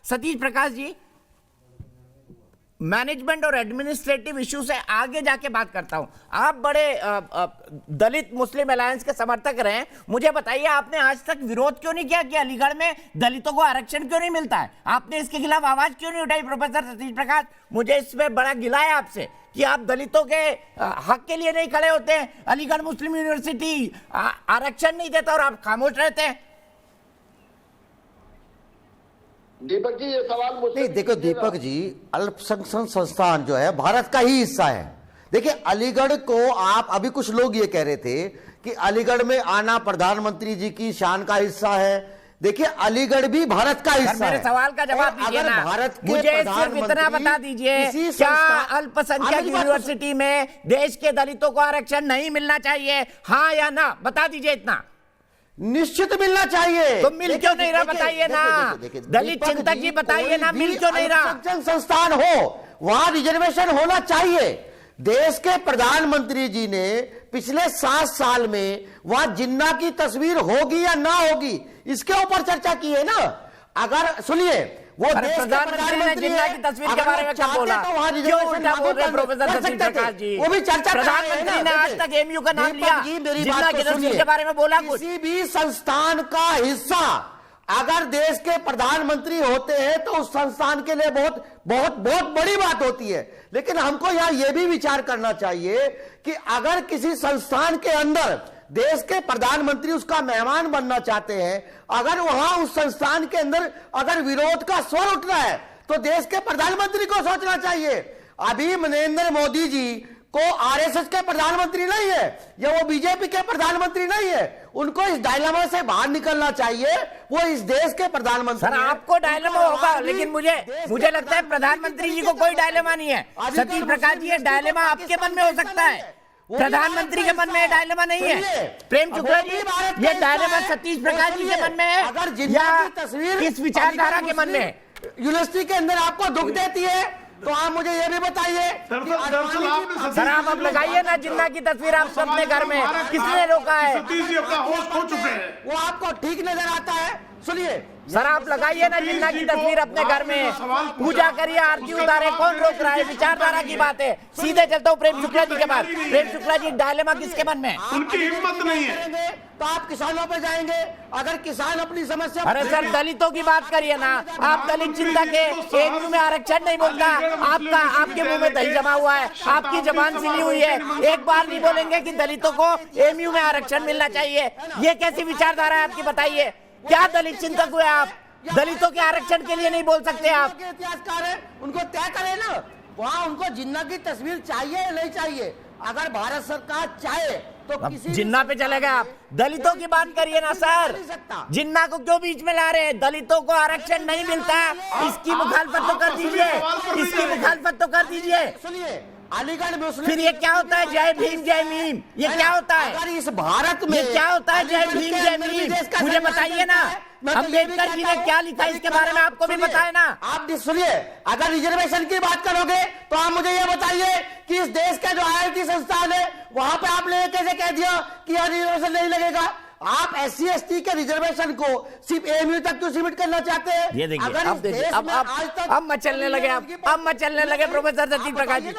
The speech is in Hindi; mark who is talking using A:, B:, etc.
A: सतीश प्रकाश जी, मैनेजमेंट और एडमिनिस्ट्रेटिव इशू से आगे जाके बात करता हूं। आप बड़े दलित मुस्लिम अलायंस के समर्थक रहे हैं, मुझे बताइए आपने आज तक विरोध क्यों नहीं किया कि अलीगढ़ में दलितों को आरक्षण क्यों नहीं मिलता है? आपने इसके खिलाफ आवाज क्यों नहीं उठाई? प्रोफेसर सतीश प्रकाश, मुझे इसमें बड़ा गिला है आपसे कि आप दलितों के हक के लिए नहीं खड़े होते हैं। अलीगढ़ मुस्लिम यूनिवर्सिटी आरक्षण नहीं देता और आप खामोश रहते हैं।
B: दीपक जी, ये सवाल मुझसे
C: नहीं, देखो दीपक जी, अल्पसंख्यक संस्थान जो है भारत का ही हिस्सा है। देखिए अलीगढ़ को, आप अभी कुछ लोग ये कह रहे थे कि अलीगढ़ में आना प्रधानमंत्री जी की शान का हिस्सा है। देखिए अलीगढ़ भी भारत का हिस्सा है।
A: मेरे सवाल का जवाब दीजिए ना,
C: भारत के
A: मुझे सिर्फ इतना बता दीजिए, क्या अल्पसंख्यक यूनिवर्सिटी में देश के दलितों को आरक्षण नहीं मिलना चाहिए, हाँ या ना? बता दीजिए इतना।
C: निश्चित मिलना चाहिए।
A: तो मिल क्यों नहीं रहा? बताइए ना, दलित चिंतक जी बताइए ना, मिल क्यों नहीं रहा?
C: संस्थान हो वहां रिजर्वेशन होना चाहिए। देश के प्रधानमंत्री जी ने पिछले 7 साल में वहां जिन्ना की तस्वीर होगी या ना होगी इसके ऊपर चर्चा की है ना। अगर सुनिए, वो
A: प्रधानमंत्री ने जिन्ना की तस्वीर के बारे में क्या बोला? क्यों उल्टा बोल रहे प्रोफेसर सतीश प्रकाश जी?
C: वो भी चर्चा,
A: प्रधानमंत्री ने आज तक एमयू का नाम लिया, जिन्ना की तस्वीर के बारे में बोला कुछ?
C: किसी भी संस्थान का हिस्सा अगर देश के प्रधानमंत्री होते हैं तो उस संस्थान के लिए बहुत बहुत बहुत बड़ी बात होती है। लेकिन हमको यहां यह भी विचार करना चाहिए कि अगर किसी संस्थान के अंदर देश के प्रधानमंत्री उसका मेहमान बनना चाहते हैं, अगर वहां उस संस्थान के अंदर अगर विरोध का स्वर उठ रहा है तो देश के प्रधानमंत्री को सोचना चाहिए। अभी नरेंद्र मोदी जी को आरएसएस के प्रधानमंत्री नहीं है या वो बीजेपी के प्रधानमंत्री नहीं है, उनको इस डायलेमा से बाहर निकलना चाहिए। वो इस देश के प्रधानमंत्री।
A: सर आपको डायलेमा होगा, लेकिन मुझे लगता है प्रधानमंत्री जी को कोई डायलेमा नहीं है। सतीश प्रकाश जी, ये डायलेमा आपके मन में हो सकता है, प्रधानमंत्री के मन में डायलेमा नहीं है। प्रेम शुक्ला जी, ये डायलेमा सतीश प्रकाश जी के मन में है या किस विचारधारा के मन में है?
C: यूनिवर्सिटी के अंदर आपको दुख देती है तो आप मुझे ये भी बताइए।
A: सर आप अब लगाइए ना जिन्ना की तस्वीर आप अपने घर में, किसने रोका है?
D: सतीश जी अपना होश खो चुके हैं।
C: वो आपको ठीक नजर आता है? सुनिए
A: सर, आप लगाइए ना जिन्ना की तस्वीर अपने घर में, पूजा करिए, आरती उतारे, कौन रोक रहा है? विचारधारा की बात है। सीधे चलता हूँ प्रेम शुक्ला जी के पास। प्रेम शुक्ला जी, डायलेमा किसके मन में?
D: उनकी हिम्मत नहीं है
C: तो आप किसानों पे जाएंगे। अगर किसान अपनी समस्या,
A: अरे सर दलितों की बात करिए ना, आप दलित चिंतक के एमयू में आरक्षण नहीं बोलता, आपके मुंह में दही जमा हुआ है, आपकी जबान सिली हुई है, एक बार नहीं बोलेंगे कि दलितों को एमयू में आरक्षण मिलना चाहिए। ये कैसी विचारधारा है आपकी? बताइए, क्या दलित चिंतक हुए आप? दलितों के आरक्षण के लिए नहीं बोल सकते आप?
C: इतिहासकार है, उनको तय करे ना। वहाँ उनको जिन्ना की तस्वीर चाहिए या नहीं चाहिए? अगर भारत सरकार चाहे तो किसी
A: जिन्ना पे चले गए आप। दलितों की बात करिए ना सर, जिन्ना को क्यों बीच में ला रहे हैं? दलितों को आरक्षण नहीं मिलता, इसकी मुखालफत तो कर दीजिए, इसकी मुखालफत तो कर दीजिए।
C: सुनिए, अलीगढ़ में
A: फिर ये क्या होता है जय भीम जय मीम? ये क्या होता है?
C: अगर इस भारत में
A: ये क्या होता है जय भीम जय मीम? मुझे बताइए ना, अम्बेडकर जी ने क्या लिखा इसके बारे में आपको भी पता है ना?
C: आप सुनिए, अगर रिजर्वेशन की बात करोगे तो आप मुझे ये बताइए कि इस देश का जो आईआईटी संस्थान है वहां पे आपने कैसे कह दिया कि यहाँ रिजर्वेशन नहीं लगेगा? आप SC ST के रिजर्वेशन को सिर्फ एमयू तक क्यों सीमित करना चाहते हैं?
A: ये देखिए, अब मचलने लगे, अब मचलने लगे प्रोफेसर सतीश प्रकाश जी।